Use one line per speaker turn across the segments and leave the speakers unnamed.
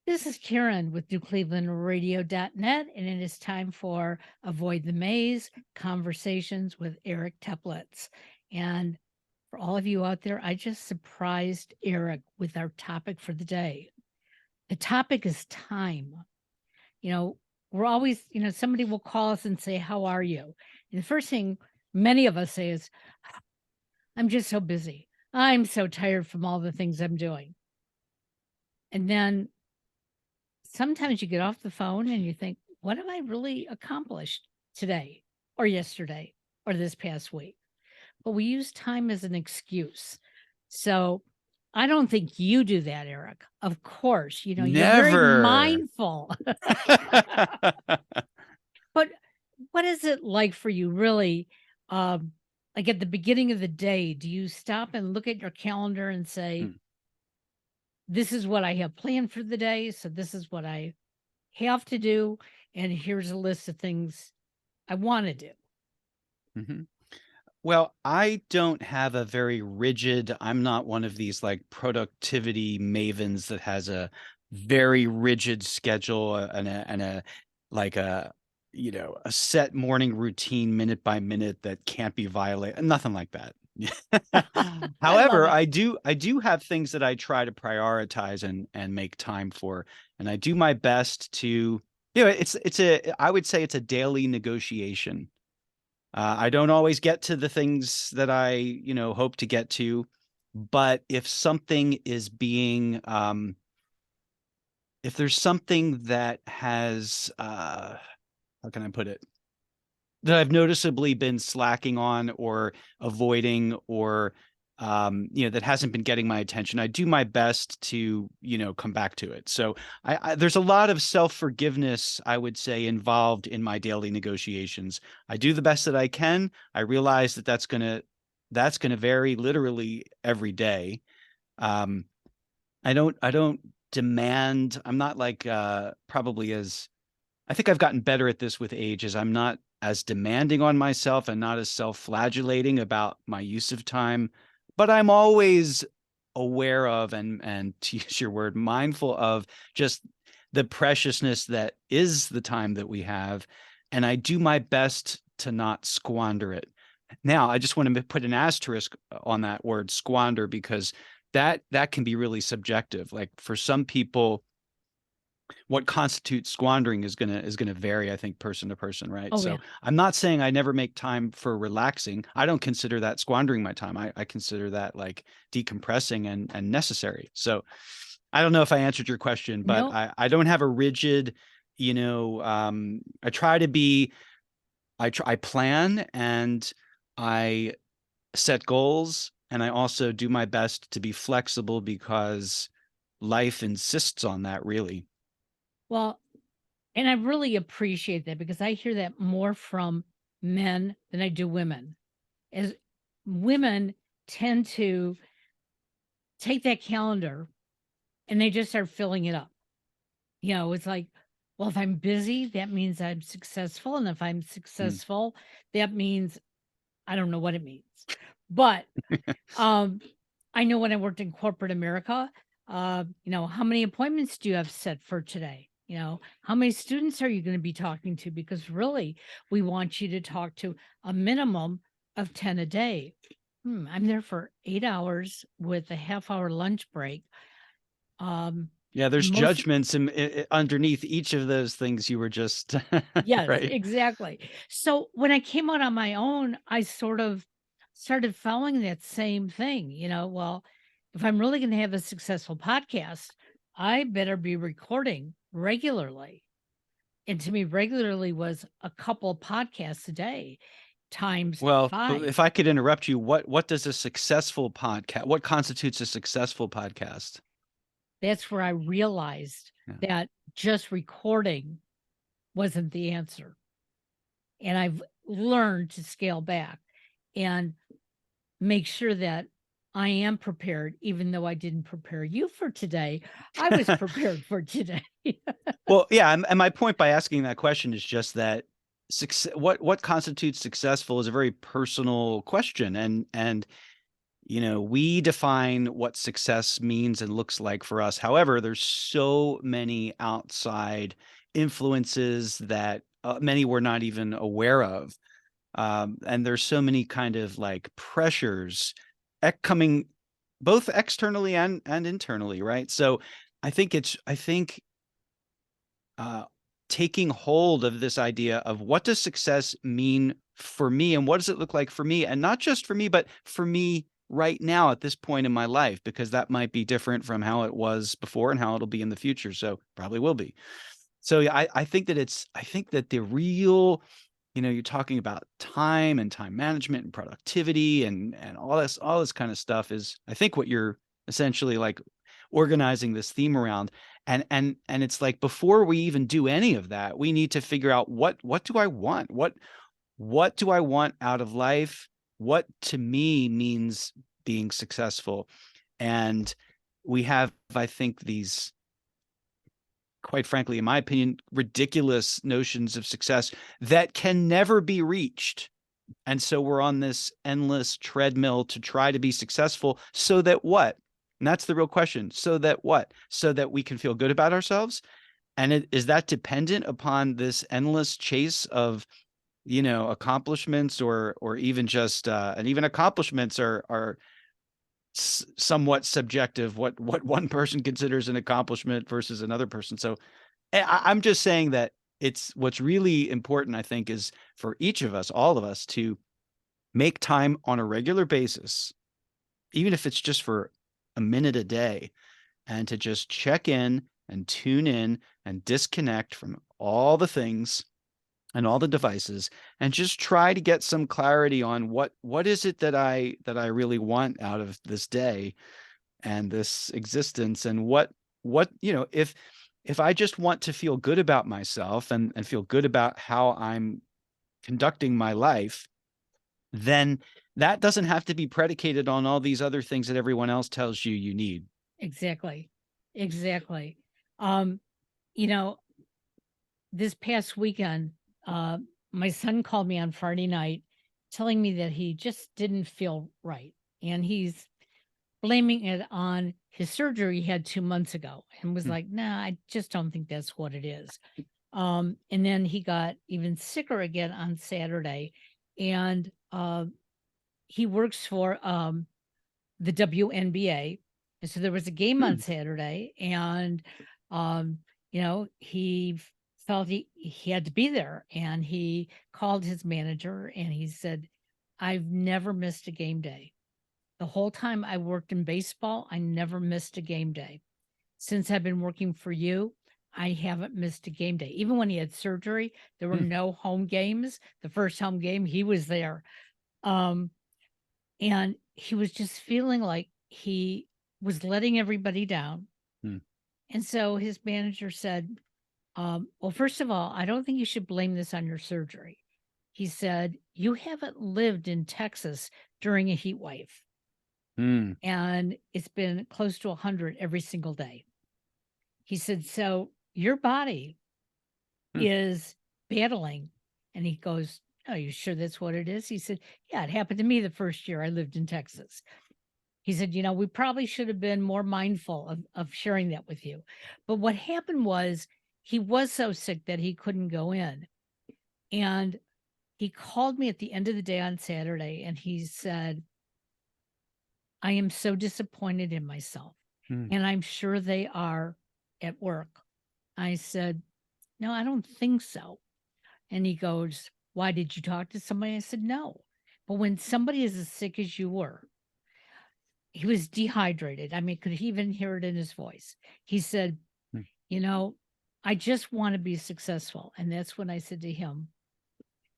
This is Karen with newclevelandradio.net, and it is time for Avoid the Maze Conversations with Eric Teplitz. And for all of you out there, I just surprised Eric with our topic for the day. The topic is time. You know, we're always, somebody will call us and say, "How are you?" And the first thing many of us say is, "I'm just so busy. I'm so tired from all the things I'm doing." And then sometimes you get off the phone and you think, what have I really accomplished today or yesterday or this past week? But we use time as an excuse. So I don't think you do that, Eric. Of course, you're very
Never.
mindful. But what is it like for you really? Like at the beginning of the day, do you stop and look at your calendar and say,
Mm,
this is what I have planned for the day. So this is what I have to do, and here's a list of things I wanna do.
mhm. Well, I don't have a very rigid I'm not one of these, like, productivity mavens that has a very rigid schedule, and a like, a set morning routine minute by minute that can't be violated, nothing like that.
I love
However,
it.
I do have things that I try to prioritize and make time for, and I do my best to I would say it's a daily negotiation. I don't always get to the things that I hope to get to, but if there's something that has, how can I put it? That I've noticeably been slacking on or avoiding or that hasn't been getting my attention, I do my best to come back to it. So there's a lot of self-forgiveness, I would say, involved in my daily negotiations. I do the best that I can. I realize that that's gonna vary literally every day. Um, I don't demand I'm not like, probably as I think I've gotten better at this with age, as I'm not as demanding on myself and not as self-flagellating about my use of time, but I'm always aware of and to use your word, mindful of just the preciousness that is the time that we have, and I do my best to not squander it. Now, I just want to put an asterisk on that word squander because that can be really subjective. Like for some people, what constitutes squandering is gonna vary, I think, person to person, right?
Oh, yeah.
So I'm not saying I never make time for relaxing. I don't consider that squandering my time. I consider that like decompressing and necessary. So I don't know if I answered your question, but
No,
I don't have a rigid. I try to be I plan and I set goals and I also do my best to be flexible because life insists on that really.
well, and I really appreciate that because I hear that more from men than I do women. As women tend to take that calendar and they just start filling it up. It's like, well, if I'm busy, that means I'm successful, and if I'm
Mm.
successful, that means I don't know what it means. But Um, I know when I worked in corporate America, how many appointments do you have set for today? How many students are you going to be talking to? Because really, we want you to talk to a minimum of 10 a day. I'm there for 8 hours with a half hour lunch break. Um,
Yeah, there's
most,
judgments underneath each of those things you were just
yes,
right.
exactly. So when I came out on my own, I sort of started following that same thing. Well, if I'm really going to have a successful podcast, I better be recording regularly. And to me, regularly was a couple podcasts a day times
Well, but
five.
if I could interrupt you, what does a successful podcast what constitutes a successful podcast?
That's where I realized
Yeah.
that just recording wasn't the answer. And I've learned to scale back and make sure that I am prepared, even though I didn't prepare you for today. I was prepared for today.
Well, yeah, and my point by asking that question is just that what constitutes successful is a very personal question, and we define what success means and looks like for us. However, there's so many outside influences that many we're not even aware of. And there's so many kind of like pressures coming both externally and internally, right? So I think uh, taking hold of this idea of what does success mean for me and what does it look like for me, and not just for me, but for me right now at this point in my life, because that might be different from how it was before and how it'll be in the future. So probably will be. So yeah, I think that I think that the real, you're talking about time and time management and productivity and all this kind of stuff is, I think, what you're essentially like organizing this theme around. And it's like, before we even do any of that, we need to figure out what do I want? What do I want out of life? What to me means being successful? And we have, I think, these, quite frankly, in my opinion, ridiculous notions of success that can never be reached. And so we're on this endless treadmill to try to be successful, so that what? And that's the real question. So that what? So that we can feel good about ourselves. And is that dependent upon this endless chase of, accomplishments, or even just, and even accomplishments are somewhat subjective, what one person considers an accomplishment versus another person. So I'm just saying that it's what's really important, I think, is for each of us, all of us, to make time on a regular basis, even if it's just for a minute a day, and to just check in and tune in and disconnect from all the things and all the devices, and just try to get some clarity on what is it that I really want out of this day and this existence. And what if I just want to feel good about myself and feel good about how I'm conducting my life, then that doesn't have to be predicated on all these other things that everyone else tells you you need.
Exactly. Exactly. Um, you know, this past weekend, my son called me on Friday night telling me that he just didn't feel right. And he's blaming it on his surgery he had 2 months ago, and was
Hmm.
like, nah, I just don't think that's what it is. And then he got even sicker again on Saturday. And he works for the WNBA. And so there was a game on
Hmm.
Saturday, and um, he felt he had to be there. And he called his manager and he said, I've never missed a game day. The whole time I worked in baseball, I never missed a game day. Since I've been working for you, I haven't missed a game day. Even when he had surgery, there were
Hmm.
no home games. The first home game, he was there. Um, and he was just feeling like he was letting everybody down.
Hmm.
And so his manager said, well, first of all, I don't think you should blame this on your surgery. He said, you haven't lived in Texas during a heat wave,
Hmm.
and it's been close to 100 every single day. He said, so your body
Hmm.
is battling. And he goes, are you sure that's what it is? He said, yeah, it happened to me the first year I lived in Texas. He said, we probably should have been more mindful of sharing that with you. But what happened was, he was so sick that he couldn't go in. And he called me at the end of the day on Saturday and he said, I am so disappointed in myself.
Hmm.
And I'm sure they are at work. I said, no, I don't think so. And he goes, why, did you talk to somebody? I said, no. But when somebody is as sick as you were, he was dehydrated. I mean, could even hear it in his voice. He said,
Hmm.
you know, I just want to be successful. And that's when I said to him,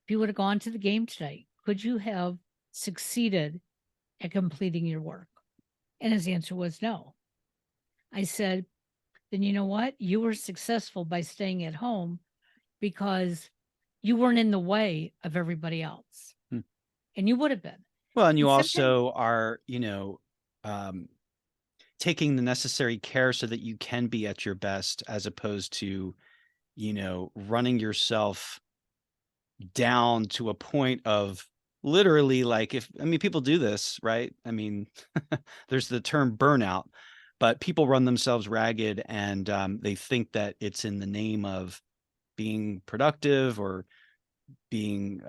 if you would have gone to the game today, could you have succeeded at completing your work? And his answer was no. I said, then you know what? You were successful by staying at home because you weren't in the way of everybody else.
Hmm.
And you would have been.
Well, and you
And sometimes,
also are, um, taking the necessary care so that you can be at your best, as opposed to, running yourself down to a point of literally, like, people do this, right? I mean, there's the term burnout, but people run themselves ragged, and they think that it's in the name of being productive or being,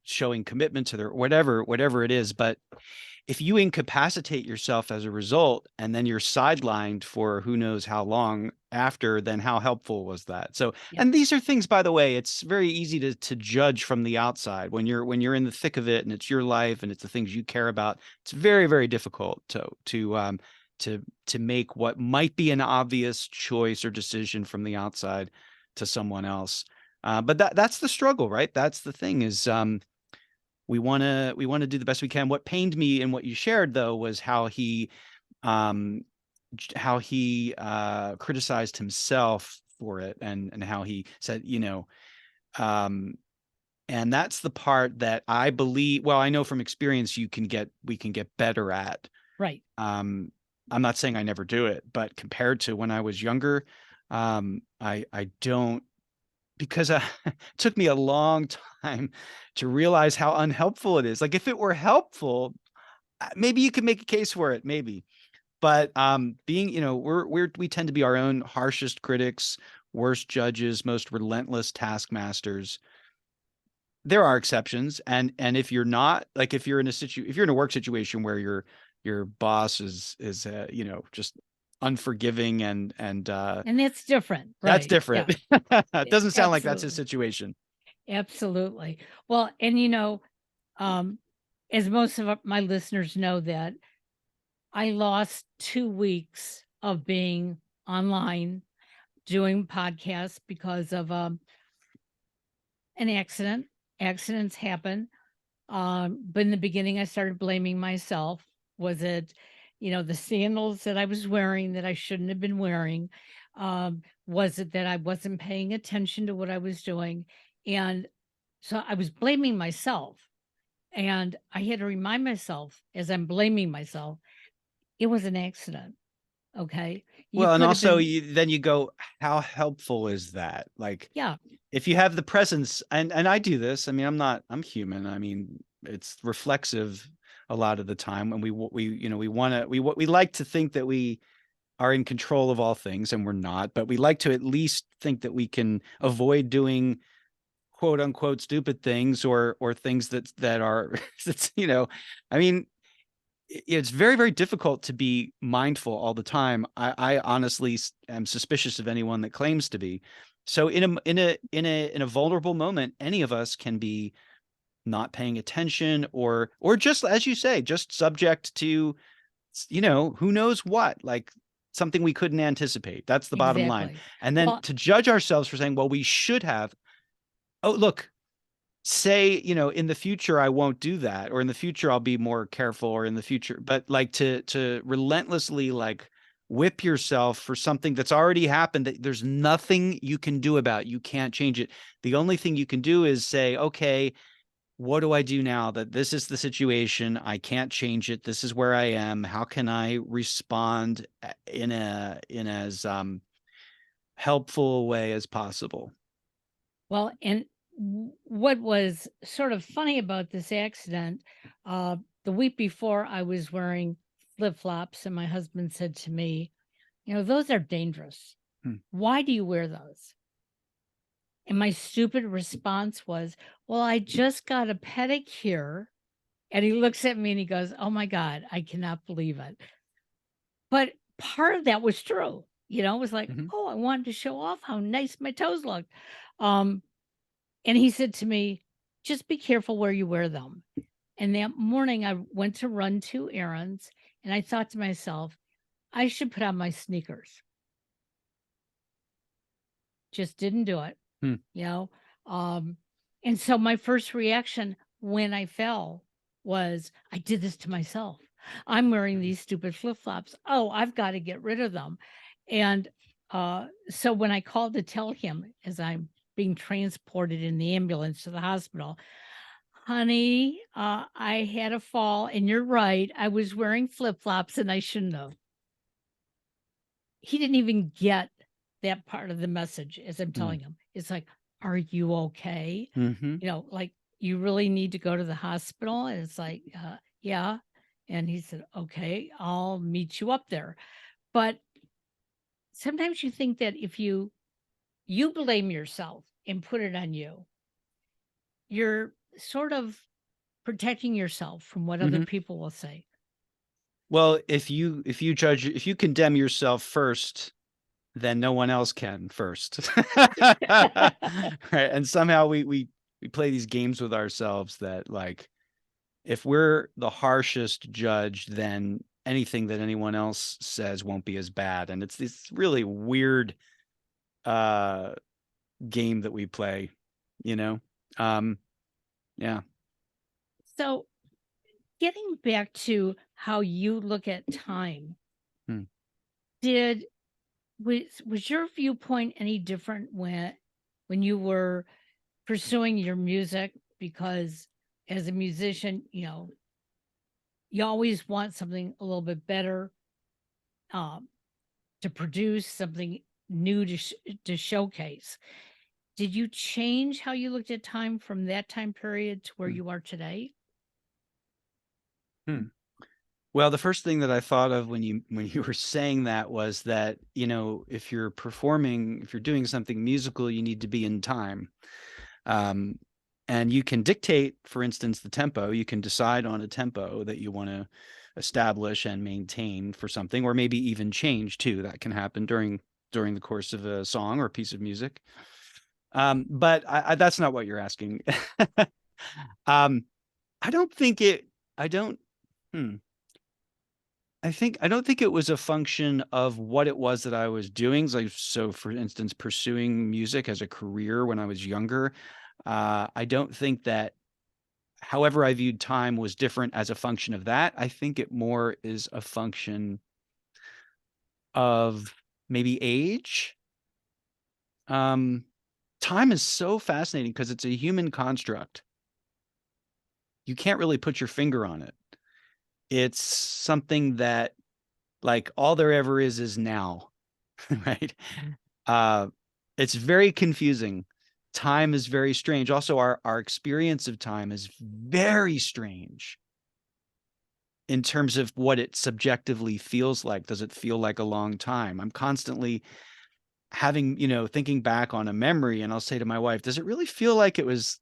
showing commitment to their whatever it is. But if you incapacitate yourself as a result, and then you're sidelined for who knows how long after, then how helpful was that? So,
Yep.
and these are things, by the way, it's very easy to judge from the outside when you're in the thick of it and it's your life and it's the things you care about. It's very, very difficult to make what might be an obvious choice or decision from the outside to someone else. But that's the struggle, right? That's the thing is, we wanna do the best we can. What pained me in what you shared, though, was um, how he criticized himself for it, and how he said, um, and that's the part that I believe, well, I know from experience we can get better at.
Right.
I'm not saying I never do it, but compared to when I was younger, I don't, because it took me a long time to realize how unhelpful it is. Like, if it were helpful, maybe you could make a case for it, maybe. But being, we tend to be our own harshest critics, worst judges, most relentless taskmasters. There are exceptions, and if you're not, like, if you're in a work situation where your boss is just unforgiving, and
And that's different.
that's
Right. Yeah.
different. It doesn't sound like that's his
Absolutely.
situation.
Absolutely. Well, and um, as most of my listeners know, that I lost 2 weeks of being online doing podcasts because of an accident. Accidents happen. But in the beginning, I started blaming myself. Was it, the sandals that I was wearing that I shouldn't have been wearing? Was it that I wasn't paying attention to what I was doing? And so I was blaming myself. And I had to remind myself as I'm blaming myself, it was an accident. Okay. You
Well, and
could have
also,
been,
then you go, how helpful is that? Like,
yeah,
if you have the presence, and I do this, I mean, I'm human. I mean, it's reflexive a lot of the time, and we like to think that we are in control of all things, and we're not, but we like to at least think that we can avoid doing quote unquote stupid things, or things that are that's, I mean, it's very, very difficult to be mindful all the time. I honestly am suspicious of anyone that claims to be. So in a vulnerable moment, any of us can be not paying attention, or just, as you say, just subject to, who knows what, like, something we couldn't anticipate. That's the bottom line.
exactly.
And then
Well,
to judge ourselves for saying, well, we should have, oh, look, say, in the future I won't do that, or in the future I'll be more careful, or in the future, but, like, to relentlessly, like, whip yourself for something that's already happened, that there's nothing you can do about. You can't change it. The only thing you can do is say, okay, what do I do now that this is the situation? I can't change it. This is where I am. How can I respond in as helpful a way as possible?
well, and what was sort of funny about this accident, the week before I was wearing flip flops, and my husband said to me, those are dangerous.
Hmm.
Why do you wear those? And my stupid response was, well, I just got a pedicure. And he looks at me and he goes, oh my God, I cannot believe it. But part of that was true. It was like,
Mhm.
oh, I wanted to show off how nice my toes looked. Um, And he said to me, just be careful where you wear them. And that morning, I went to run 2 errands, and I thought to myself, I should put on my sneakers. Just didn't do it,
Hmm.
you know? Um, and so my first reaction when I fell was, I did this to myself. I'm wearing these stupid flip flops. Oh, I've got to get rid of them. And so when I called to tell him as I'm being transported in the ambulance to the hospital, honey, I had a fall, and you're right. I was wearing flip flops and I shouldn't have. He didn't even get that part of the message as I'm
Hmm.
telling him. It's like, are you okay?
Mhm.
Like you really need to go to the hospital? And it's like, yeah. And he said, okay, I'll meet you up there. But sometimes you think that if you blame yourself and put it on you, you're sort of protecting yourself from what other
Mhm.
people will say.
Well, if you condemn yourself first, then no one else can first. Right, and somehow we play these games with ourselves that, like, if we're the harshest judge, then anything that anyone else says won't be as bad, and it's this really weird, uh, game that we play, you know? Um, yeah.
So, getting back to how you look at time,
Hmm.
did was your viewpoint any different when you were pursuing your music? Because as a musician, you always want something a little bit better, um, to produce something new to showcase. Did you change how you looked at time from that time period to where
Hmm.
you are today?
Hmm. Well, the first thing that I thought of when you were saying that was that, if you're performing, if you're doing something musical, you need to be in time. Um, and you can dictate, for instance, the tempo. You can decide on a tempo that you want to establish and maintain for something, or maybe even change too. That can happen during the course of a song or a piece of music. But that's not what you're asking. um, I don't think it. I don't. Hmm. I don't think it was a function of what it was that I was doing. So for instance, pursuing music as a career when I was younger, I don't think that however I viewed time was different as a function of that. I think it more is a function of maybe age. Um, Time is so fascinating because it's a human construct. You can't really put your finger on it. It's something that, like, all there ever is now, right? Uh, it's very confusing. Time is very strange. Also, our experience of time is very strange in terms of what it subjectively feels like. Does it feel like a long time? I'm constantly thinking back on a memory, and I'll say to my wife, "Does it really feel like it was,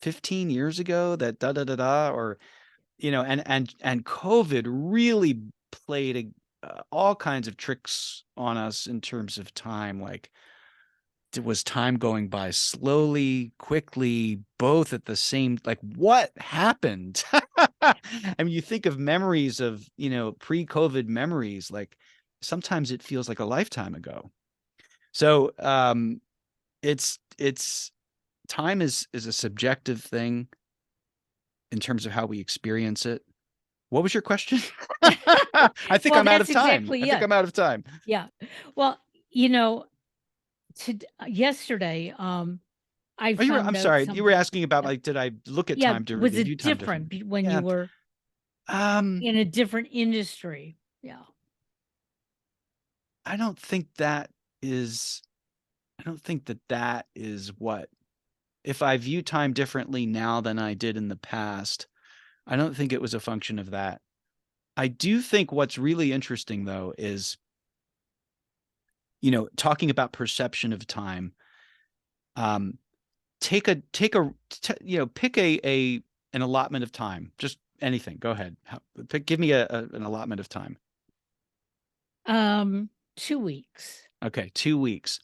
15 years ago that da da da da?" Or, and COVID really played all kinds of tricks on us in terms of time. Like, was time going by slowly, quickly, both at the same, like, what happened? I mean, you think of memories of, pre-COVID memories, like sometimes it feels like a lifetime ago. So, it's time is a subjective thing in terms of how we experience it. What was your question? I think
Well,
I'm out of
that's
time. I
exactly
think
it.
I'm out of time.
Yeah. Well, you know, yesterday, I
Oh,
found
I'm
out
sorry. You were
something.
asking about,
Yeah,
like, did I look at
yeah,
time
was
differently, view
it
time
different
differently?
when you
Yeah.
were
Um,
in a different industry? Yeah.
I don't think that is I don't think that that is what if I view time differently now than I did in the past, I don't think it was a function of that. I do think what's really interesting though is, talking about perception of time. Um, pick a an allotment of time. Just anything. Go ahead. Give me an allotment of time.
Um, 2 weeks.
Okay, 2 weeks.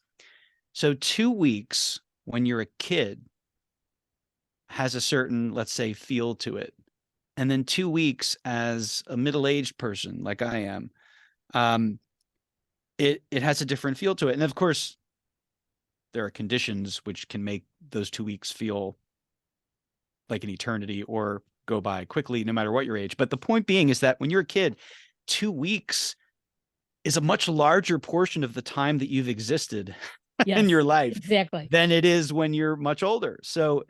So 2 weeks when you're a kid has a certain, let's say, feel to it. And then 2 weeks as a middle-aged person like I am, um, it has a different feel to it. And of course, there are conditions which can make those 2 weeks feel like an eternity or go by quickly, no matter what your age. But the point being is that when you're a kid, 2 weeks is a much larger portion of the time that you've existed in
Yes,
your life
exactly.
than it is when you're much older. So,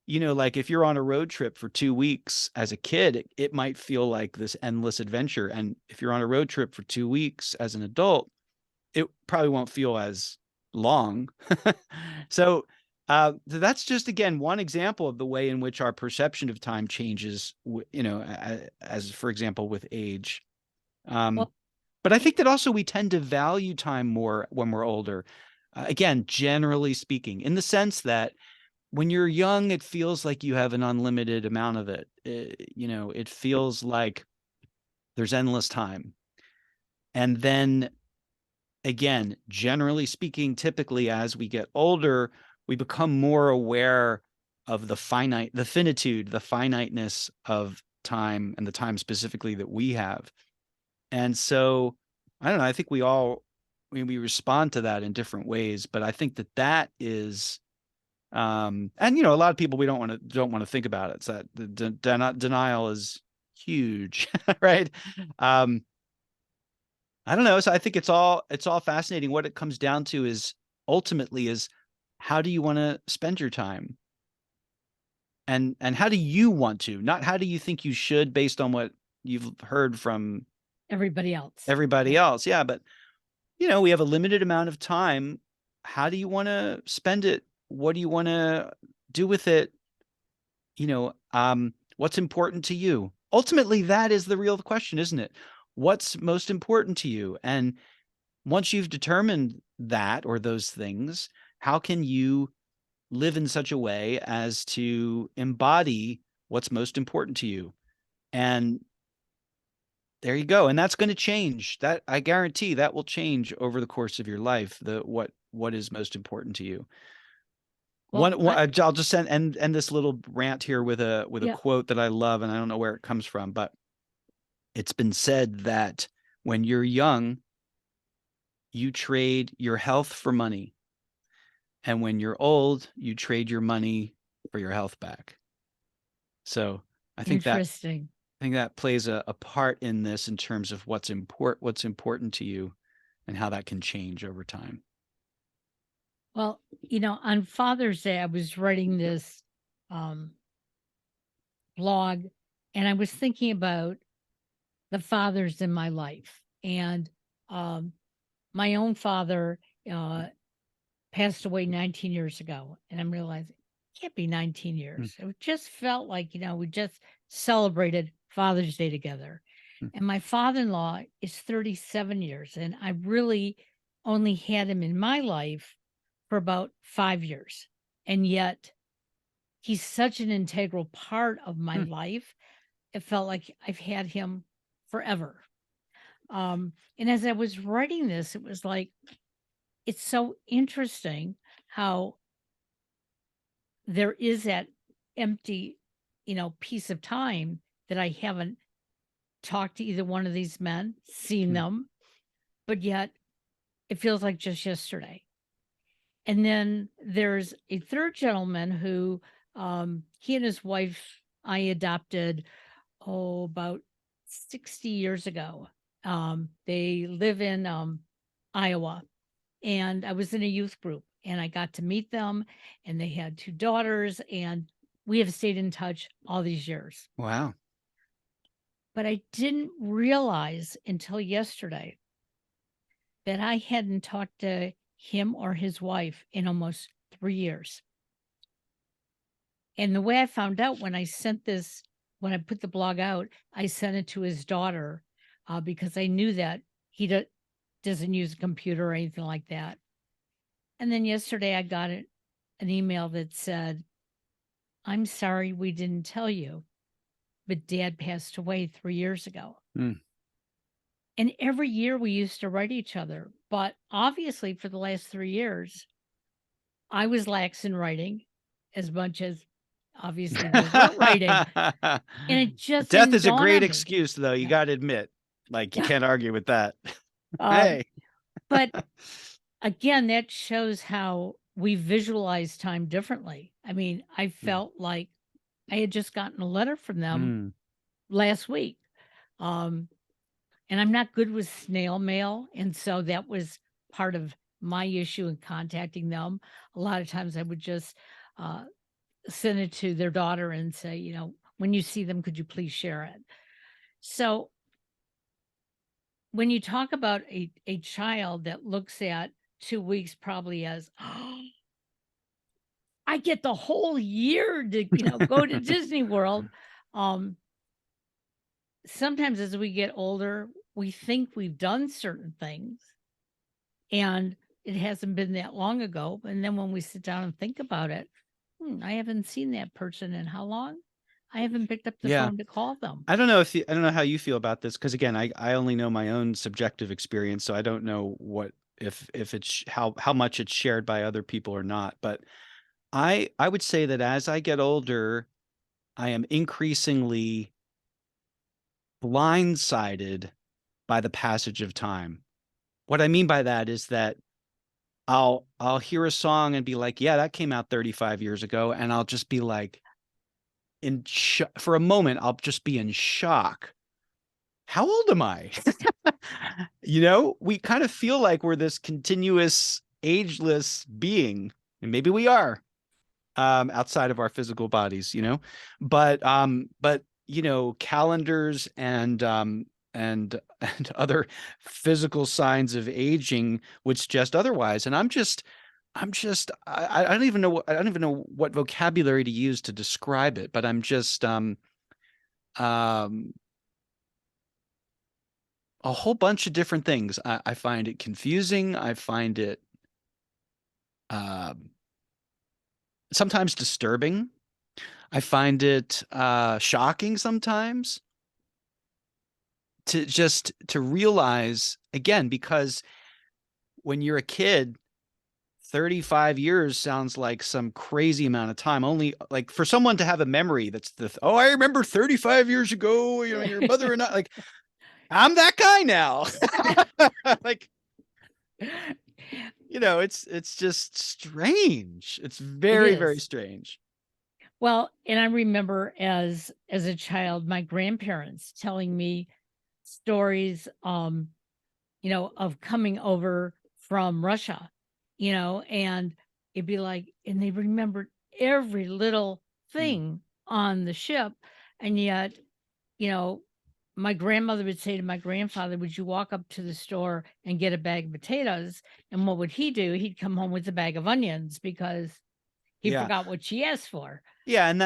like if you're on a road trip for 2 weeks as a kid, it might feel like this endless adventure. And if you're on a road trip for 2 weeks as an adult, it probably won't feel as long. So, That's just, again, one example of the way in which our perception of time changes, as for example, with age. Um,
Well,
but I think that also we tend to value time more when we're older. Again, generally speaking, in the sense that when you're young, it feels like you have an unlimited amount of it. It feels like there's endless time. And then again, generally speaking, typically as we get older, we become more aware of the finitude, the finiteness of time, and the time specifically that we have. And so, I don't know, I think we respond to that in different ways, but I think that is, and a lot of people, we don't want to think about it. So that the denial is huge, right? Um, I don't know. So I think it's all fascinating. What it comes down to is ultimately is, how do you want to spend your time? And how do you want to? Not how do you think you should based on what you've heard from
everybody else.
everybody
Yeah.
else. Yeah, but we have a limited amount of time. How do you want to spend it? What do you want to do with it? What's important to you? Ultimately, that is the real question, isn't it? What's most important to you? And once you've determined that, or those things, how can you live in such a way as to embody what's most important to you? And there you go. And that's going to change. That, I guarantee, that will change over the course of your life. What is most important to you.
Well,
I'll just end this little rant here with a
yeah,
quote that I love, and I don't know where it comes from, but it's been said that when you're young, you trade your health for money. And when you're old, you trade your money for your health back. So I think that
interesting.
plays a part in this, in terms of what's important to you, and how that can change over time.
Well, on Father's Day, I was writing this um, blog, and I was thinking about the fathers in my life. And um, my own father uh, passed away 19 years ago. And I'm realizing it can't be 19
Mm,
years. It just felt like, we just celebrated Father's Day together.
mm,
And my father in law is 37 years. And I really only had him in my life for about 5 years. And yet he's such an integral part of my
mm.
life. It felt like I've had him forever. And as I was writing this, it was like, it's so interesting how there is that empty, piece of time that I haven't talked to either one of these men, seen
Mm.
them, but yet it feels like just yesterday. And then there's a third gentleman who he and his wife I adopted, about 60 years ago. They live in Iowa, and I was in a youth group and I got to meet them, and they had two daughters, and we have stayed in touch all these years.
Wow.
But I didn't realize until yesterday that I hadn't talked to him or his wife in almost 3 years. And the way I found out, when I put the blog out, I sent it to his daughter because I knew that he doesn't use a computer or anything like that. And then yesterday I got an email that said, "I'm sorry we didn't tell you, but Dad passed away 3 years ago."
Mm.
And every year we used to write each other. But obviously, for the last 3 years, I was lax in writing as much as obviously they weren't writing. And it just
Death
didn't
is a
dawn
great
on me.
excuse, though. You
Yeah.
got to admit, like, you can't argue with that.
um,
Hey.
but again, that shows how we visualize time differently. I mean, I
Mm.
felt like I had just gotten a letter from them
Mm.
last week. Um, and I'm not good with snail mail. And so that was part of my issue in contacting them. A lot of times I would just uh, send it to their daughter and say, when you see them, could you please share it? So when you talk about a child that looks at 2 weeks probably as, oh, I get the whole year to, go to Disney World. Sometimes as we get older, we think we've done certain things and it hasn't been that long ago. And then when we sit down and think about it, I haven't seen that person in how long? I haven't picked up the
Yeah.
phone to call them.
I don't know how you feel about this, because again, I only know my own subjective experience, so I don't know what if it's how much it's shared by other people or not. But I would say that as I get older, I am increasingly blindsided by the passage of time. What I mean by that is that I'll hear a song and be like, yeah, that came out 35 years ago, and I'll just be like for a moment, I'll just be in shock. How old am I? We kind of feel like we're this continuous, ageless being, and maybe we are, outside of our physical bodies, but calendars and other physical signs of aging would suggest otherwise. And I don't even know what vocabulary to use to describe it, but I'm just a whole bunch of different things. I find it confusing. I find it sometimes disturbing. I find it shocking sometimes to realize, again, because when you're a kid, 35 years sounds like some crazy amount of time. Only like for someone to have a memory that's I remember 35 years ago, your mother and I, like, I'm that guy now. Like, it's just strange. It's very, very strange.
Well, and I remember as a child, my grandparents telling me stories, of coming over from Russia, and it'd be like, and they remembered every little thing on the ship. And yet, my grandmother would say to my grandfather, would you walk up to the store and get a bag of potatoes? And what would he do? He'd come home with a bag of onions because he forgot what she asked for.
Yeah. And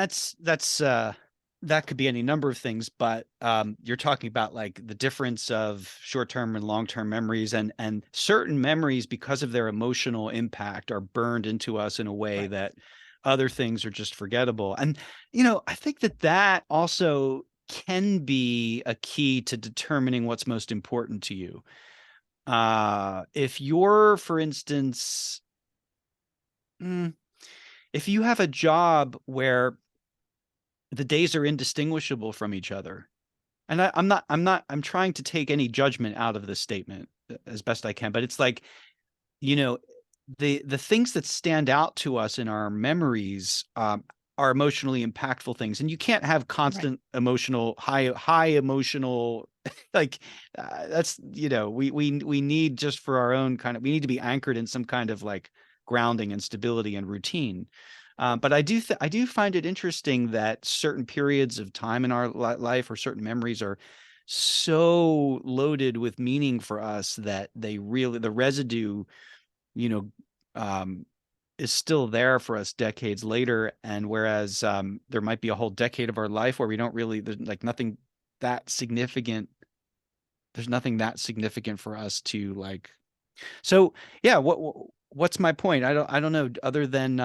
that could be any number of things, but you're talking about like the difference of short-term and long-term memories, and certain memories, because of their emotional impact, are burned into us in a way that other things are just forgettable. And, I think that also can be a key to determining what's most important to you. If you're, for instance, if you have a job where the days are indistinguishable from each other, and I'm trying to take any judgment out of this statement as best I can, but it's like, the things that stand out to us in our memories are emotionally impactful things, and you can't have constant emotional high emotional like that's we need, just for our own kind of, we need to be anchored in some kind of like grounding and stability and routine. But I do find it interesting that certain periods of time in our life, or certain memories, are so loaded with meaning for us that the residue, is still there for us decades later. And whereas there might be a whole decade of our life where we don't really, there's like nothing that significant. There's nothing that significant for us to like. So yeah, what's my point? I don't know, other than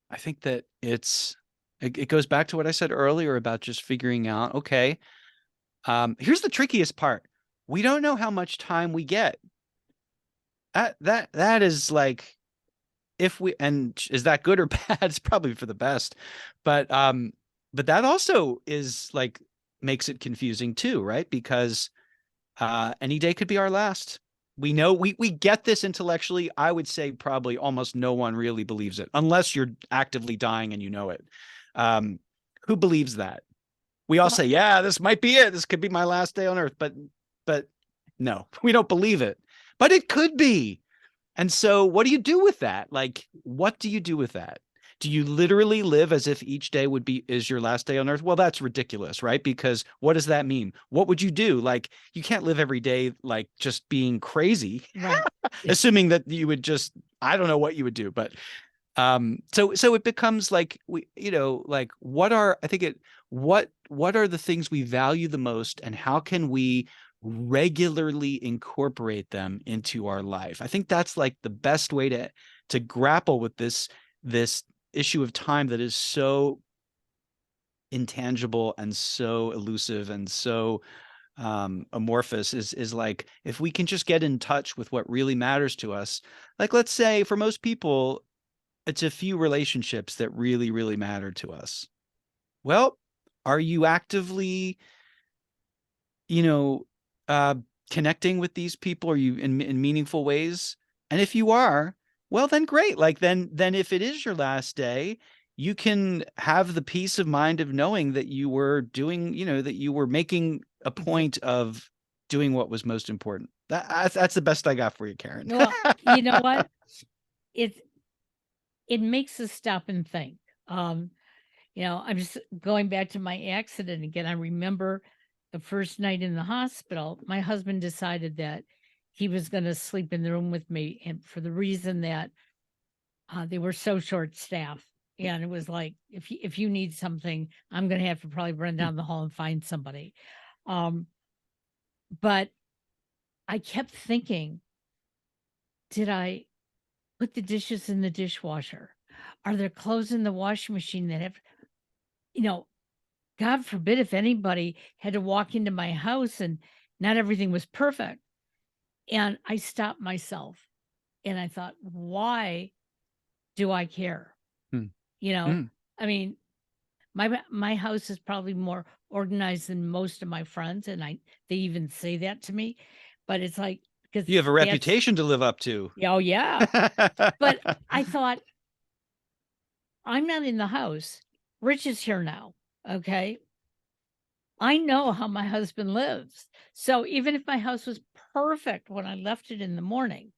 I think that it goes back to what I said earlier about just figuring out, okay, here's the trickiest part. We don't know how much time we get. That is like, and is that good or bad? It's probably for the best. But that also is like, makes it confusing too, right? Because any day could be our last. We know we get this intellectually. I would say probably almost no one really believes it, unless you're actively dying and you know it. Who believes that? We all say, yeah, this might be it. This could be my last day on earth. But no, we don't believe it. But it could be. And so what do you do with that? Like, what do you do with that? Do you literally live as if each day is your last day on earth? Well, that's ridiculous, right? Because what does that mean? What would you do? Like, you can't live every day like just being crazy,
Right.
assuming that you would just I don't know what you would do, but so it becomes like like what are the things we value the most, and how can we regularly incorporate them into our life? I think that's like the best way to grapple with this issue of time that is so intangible and so elusive and so amorphous. Is like, if we can just get in touch with what really matters to us. Like, let's say for most people it's a few relationships that really, really matter to us. Well, are you actively, you know, uh, connecting with these people? Are you in meaningful ways? And if you are, well, then great. Like, then if it is your last day, you can have the peace of mind of knowing that you were doing, that you were making a point of doing what was most important. That's the best I got for you, Karen.
Well, you know what? It makes us stop and think. I'm just going back to my accident again. I remember the first night in the hospital, my husband decided that he was going to sleep in the room with me, and for the reason that they were so short staffed. And it was like, if you need something, I'm going to have to probably run down the hall and find somebody. But I kept thinking, did I put the dishes in the dishwasher? Are there clothes in the washing machine that have, God forbid if anybody had to walk into my house and not everything was perfect. And I stopped myself and I thought, why do I care?
Hmm.
I mean, my house is probably more organized than most of my friends, and they even say that to me. But it's like, because
You have a reputation to live up to.
Oh yeah. But I thought, I'm not in the house. Rich is here now. Okay. I know how my husband lives. So even if my house was perfect when I left it in the morning,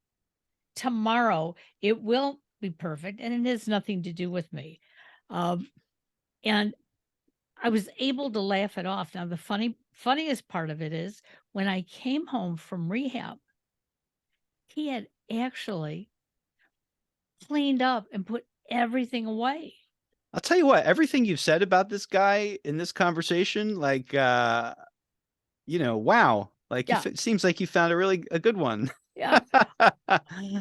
tomorrow it will be perfect, and it has nothing to do with me. And I was able to laugh it off. Now, the funniest part of it is when I came home from rehab, he had actually cleaned up and put everything away.
I'll tell you what, everything you've said about this guy in this conversation, like, wow. Like,
Yeah.
it seems like you found a good one.
Yeah.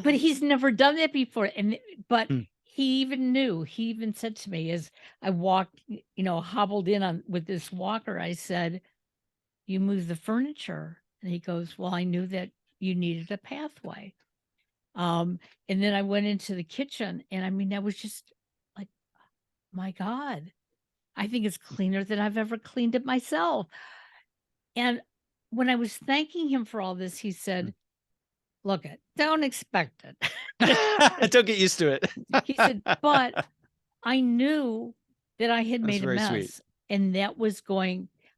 But he's never done that before. But
Hmm.
he even said to me as I walked, hobbled in with this walker, I said, "You moved the furniture." And he goes, "Well, I knew that you needed a pathway." And then I went into the kitchen, and I mean, I was just like, my God, I think it's cleaner than I've ever cleaned it myself. And when I was thanking him for all this, he said, "Look it, don't expect it."
Don't get used to it.
He said, "But I knew that I had
That's
made a
very sweet.
mess, and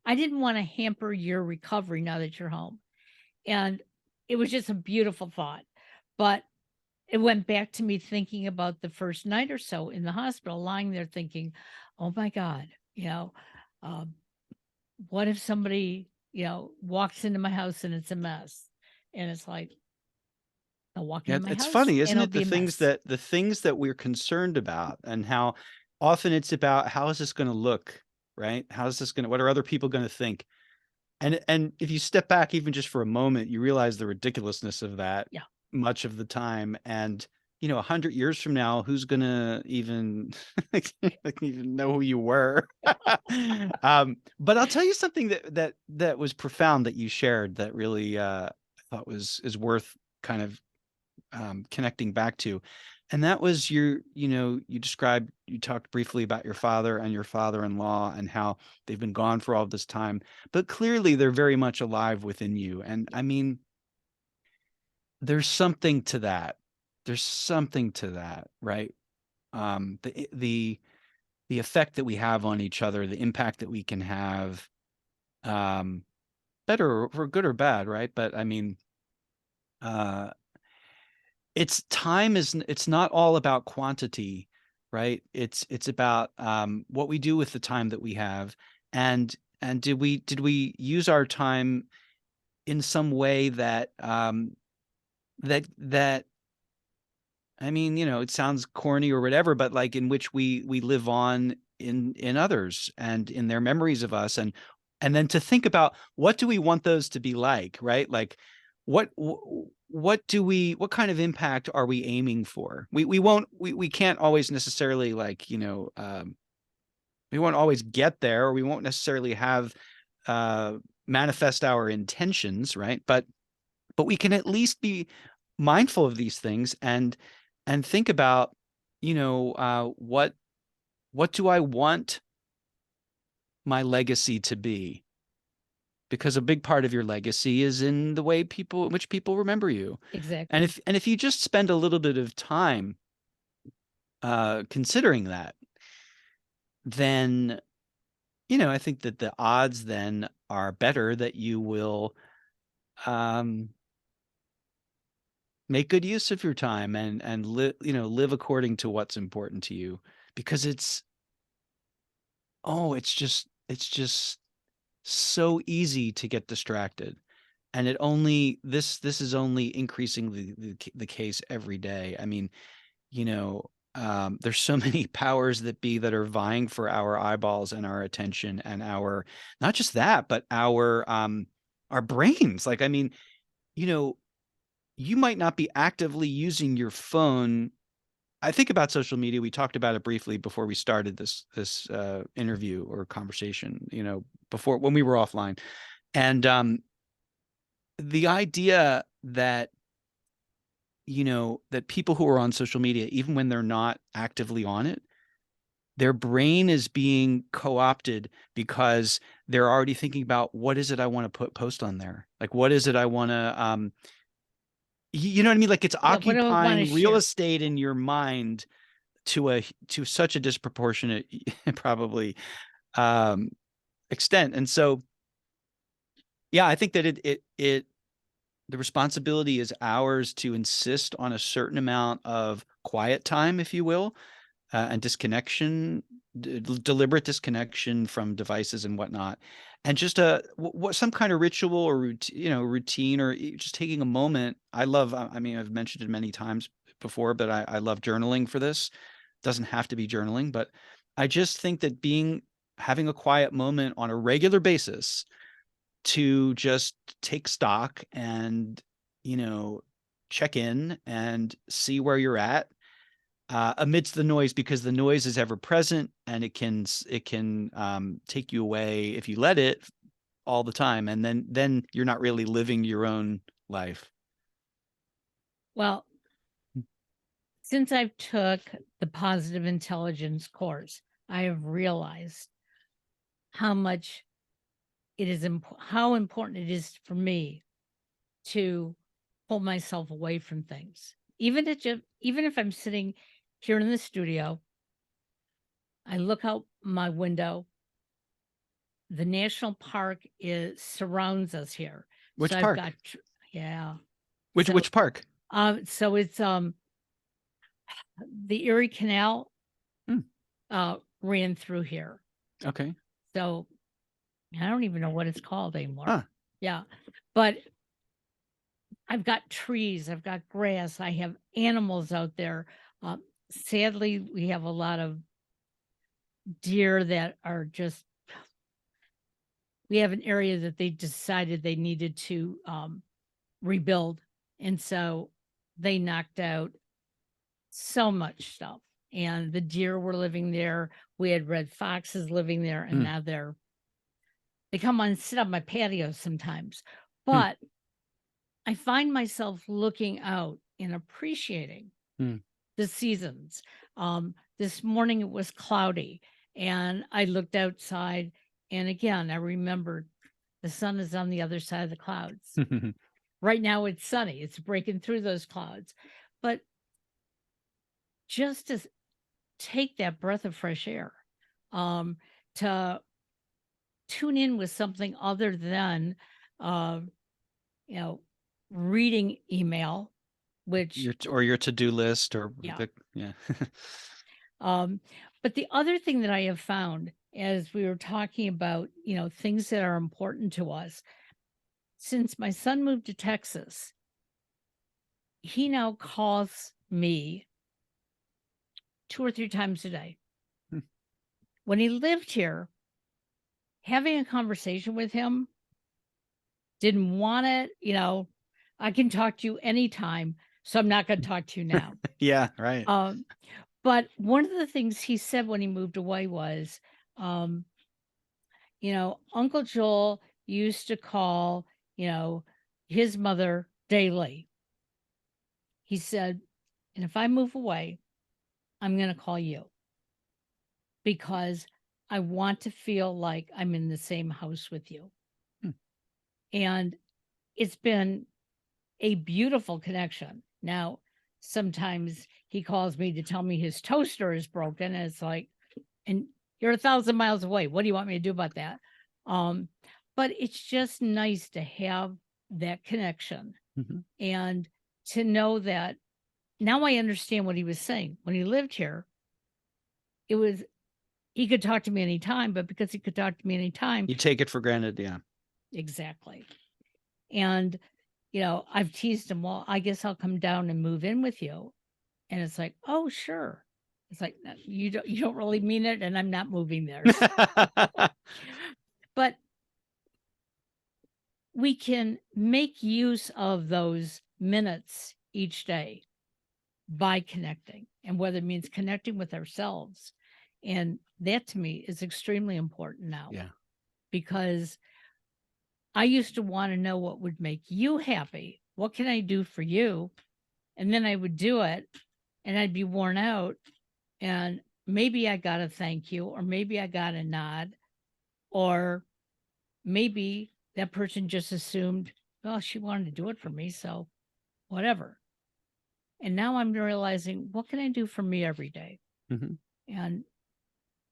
I didn't want to hamper your recovery now that you're home." And it was just a beautiful thought. But it went back to me thinking about the first night or so in the hospital, lying there thinking, oh my God, um, what if somebody, walks into my house and it's a mess? And it's like, they'll walk
Yeah,
into my
it's
house
funny,
and
isn't
it'll
it?
be a mess.
The things that we're concerned about, and how often it's about, how is this going to look, right? What are other people going to think? And if you step back even just for a moment, you realize the ridiculousness of that
Yeah.
much of the time. And 100 years from now, who's gonna even even know who you were? But I'll tell you something that was profound that you shared, that really I thought is worth kind of connecting back to. And that was you talked briefly about your father and your father-in-law and how they've been gone for all this time, but clearly they're very much alive within you. And I mean, there's something to that. There's something to that, right? The effect that we have on each other, the impact that we can have, um, better or good or bad, right? But I mean, uh, it's not all about quantity, right? It's about what we do with the time that we have. And did we use our time in some way that that I mean, it sounds corny or whatever, but like in which we live on in others and in their memories of us, and then to think about what do we want those to be like, right? Like what kind of impact are we aiming for? We can't always necessarily like, we won't always get there, or we won't necessarily have uh manifest our intentions, right? But we can at least be mindful of these things and think about, what do I want my legacy to be? Because a big part of your legacy is in the way in which people remember you. And
Exactly.
if you just spend a little bit of time considering that, then I think that the odds then are better that you will um, make good use of your time and live according to what's important to you, because it's just so easy to get distracted, and this is only increasing the case every day. I mean, there's so many powers that be that are vying for our eyeballs and our attention and our, not just that, but our brains. Like, I mean, you know, you might not be actively using your phone. I think about social media. We talked about it briefly before we started this interview or conversation, before when we were offline. And the idea that that people who are on social media, even when they're not actively on it, their brain is being co-opted because they're already thinking about, what is it I want to post on there? Like, what is it I want to, you know what I mean? Like, it's
Yeah. What do I want to
occupying real
share?
estate in your mind to such a disproportionate, probably, um, extent. And so, yeah, I think that the responsibility is ours to insist on a certain amount of quiet time, if you will, and disconnection, deliberate disconnection from devices and whatnot, and just what some kind of ritual or routine, or just taking a moment. I love. I mean, I've mentioned it many times before, but I love journaling for this. Doesn't have to be journaling, but I just think that having a quiet moment on a regular basis to just take stock and you know check in and see where you're at amidst the noise, because the noise is ever present and it can take you away if you let it all the time, and then you're not really living your own life.
Well, since I've took the positive intelligence course, I have realized how much how important it is for me to pull myself away from things. Even if I'm sitting here in the studio, I look out my window. The national park is surrounds us here. So
Which
I've
park?
got yeah.
which
So
which park?
so it's the Erie Canal
Hmm,
ran through here.
okay.
So I don't even know what it's called anymore.
Huh.
Yeah. But I've got trees, I've got grass, I have animals out there. Sadly, we have a lot of deer that are just, we have an area that they decided they needed to rebuild. And so they knocked out so much stuff. And the deer were living there. We had red foxes living there, and
Hmm,
now they come on and sit on my patio sometimes.
hmm,
But I find myself looking out and appreciating
hmm.
the seasons. This morning it was cloudy, and I looked outside, and again, I remembered the sun is on the other side of the clouds. Right now it's sunny, it's breaking through those clouds. But just to take that breath of fresh air, um, to tune in with something other than, uh, you know, reading email, which,
Your to-do list, or
yeah.
yeah.
Um, but the other thing that I have found as we were talking about, things that are important to us, since my son moved to Texas, he now calls me 2 or 3 times a day.
Hmm.
When he lived here, having a conversation with him, didn't want it, I can talk to you anytime, so I'm not gonna talk to you now.
Yeah, right.
But one of the things he said when he moved away was, um, Uncle Joel used to call, his mother daily. He said, and if I move away, I'm going to call you because I want to feel like I'm in the same house with you.
Hmm.
And it's been a beautiful connection. Now, sometimes he calls me to tell me his toaster is broken. And it's like, and you're 1,000 miles away. What do you want me to do about that? But it's just nice to have that connection
Mhm.
and to know that now I understand what he was saying. When he lived here, it was he could talk to me anytime, but because he could talk to me anytime,
You take it for granted, yeah.
exactly. And I've teased him, well, I guess I'll come down and move in with you. And it's like, oh, sure. It's like, "No, you don't really mean it, and I'm not moving there." But we can make use of those minutes each day by connecting, and whether it means connecting with ourselves. And that to me is extremely important now
Yeah.
because I used to want to know what would make you happy. What can I do for you? And then I would do it and I'd be worn out. And maybe I got a thank you, or maybe I got a nod, or maybe that person just assumed, well, she wanted to do it for me. So whatever. And now I'm realizing, what can I do for me every day?
Mhm.
And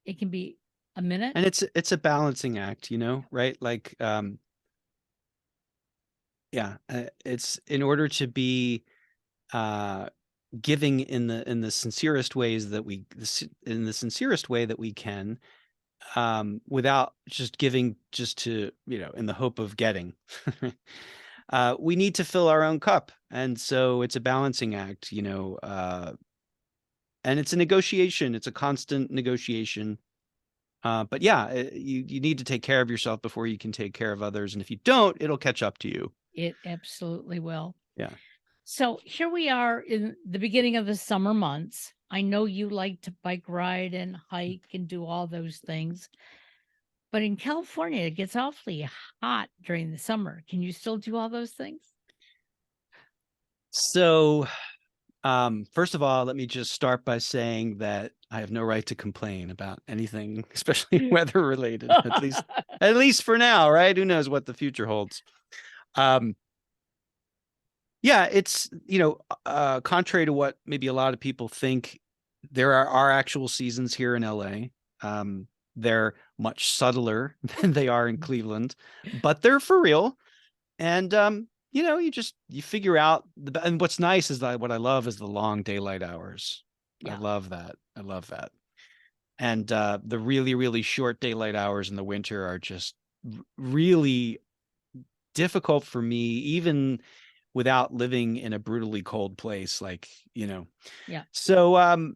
it can be a minute.
And it's a balancing act, right? Like, yeah, it's in order to be uh giving in the sincerest ways that in the sincerest way that we can, without just giving just to, in the hope of getting. We need to fill our own cup, and so it's a balancing act, and it's a negotiation. It's a constant negotiation. But yeah, you need to take care of yourself before you can take care of others, and if you don't, it'll catch up to you.
It absolutely will.
Yeah.
So here we are in the beginning of the summer months. I know you like to bike ride and hike and do all those things. But in California, it gets awfully hot during the summer. Can you still do all those things?
So, first of all, let me just start by saying that I have no right to complain about anything, especially weather related, at least for now, right? Who knows what the future holds. Yeah, it's, contrary to what maybe a lot of people think, there are actual seasons here in LA. They're much subtler than they are in Cleveland, but they're for real. And you figure out and what's nice is that what I love is the long daylight hours. I
Yeah.
love that. I love that. And the really, really short daylight hours in the winter are just really difficult for me, even without living in a brutally cold place,
Yeah.
So,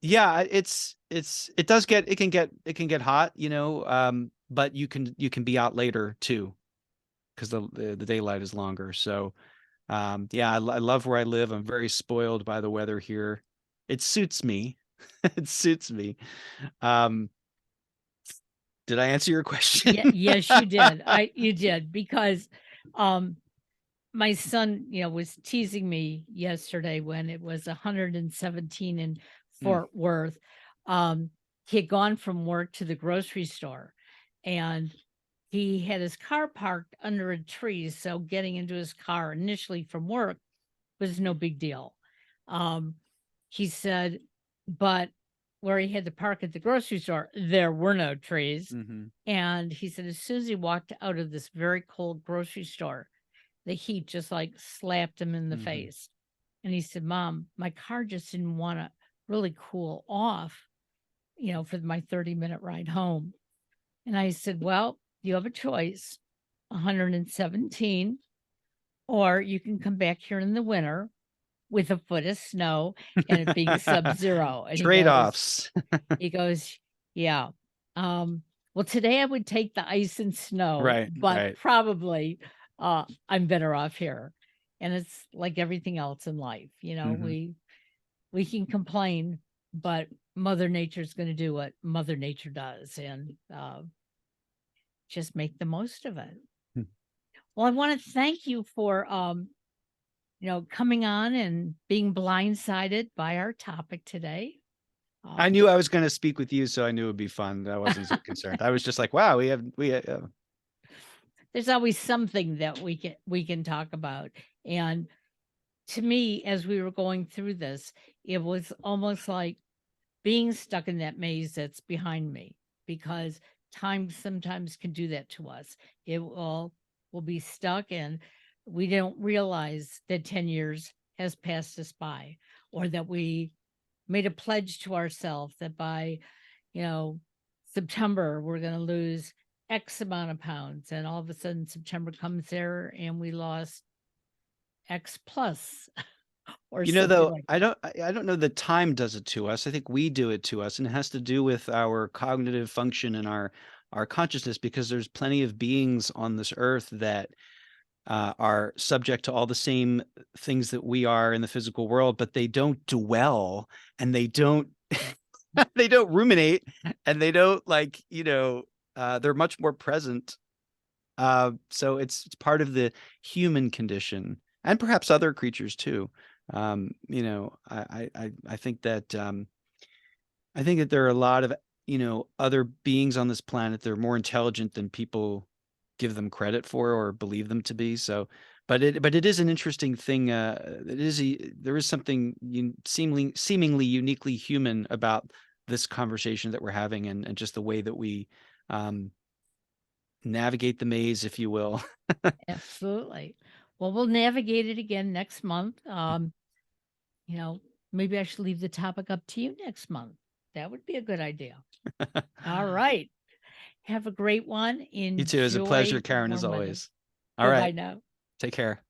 yeah, it can get hot, but you can be out later too, because the daylight is longer. So, yeah, I love where I live. I'm very spoiled by the weather here. It suits me. It suits me. Um, did I answer your question?
Yeah, yes, you did. You did because um my son, was teasing me yesterday when it was 117 in
Mm,
Fort Worth. He had gone from work to the grocery store and he had his car parked under a tree. So getting into his car initially from work was no big deal. Um, he said, but where he had to park at the grocery store, there were no trees.
mhm,
And he said, as soon as he walked out of this very cold grocery store, the heat just like slapped him in the
mhm.
face. And he said, Mom, my car just didn't want to really cool off, for my 30-minute ride home. And I said, well, you have a choice, 117, or you can come back here in the winter with a foot of snow and it being sub-zero. And
Trade-offs.
he goes, yeah. Well, today I would take the ice and snow,
Right,
but
right.
probably I'm better off here. And it's like everything else in life, you know,
Mhm.
we can complain, but Mother Nature's going to do what Mother Nature does, and just make the most of it.
Hmm.
Well, I want to thank you for coming on and being blindsided by our topic today.
I
Um,
knew I was gonna speak with you, so I knew it'd be fun. I wasn't so concerned. I was just like, "Wow,
there's always something that we can talk about, and to me, as we were going through this, it was almost like being stuck in that maze that's behind me, because time sometimes can do that to us. It will be stuck, and we don't realize that 10 years has passed us by, or that we made a pledge to ourselves that by, you know, September we're going to lose X amount of pounds, and all of a sudden September comes there and we lost X plus or something
though,
like
I don't know that time does it to us. I think we do it to us, and it has to do with our cognitive function and our consciousness, because there's plenty of beings on this earth that are subject to all the same things that we are in the physical world, but they don't dwell, and they don't they don't ruminate, and they don't, like, they're much more present. So it's part of the human condition, and perhaps other creatures too. I think that there are a lot of, other beings on this planet that are more intelligent than people give them credit for or believe them to be. So, but it is an interesting thing. There is something seemingly uniquely human about this conversation that we're having, and just the way that we um, navigate the maze, if you will.
absolutely. Well, we'll navigate it again next month. Maybe I should leave the topic up to you next month. That would be a good idea. All right. Have a great one.
You too. It's a
Enjoy
pleasure,
the
Karen, as
warm weather.
always. All
Bye bye
right.
now.
Take care.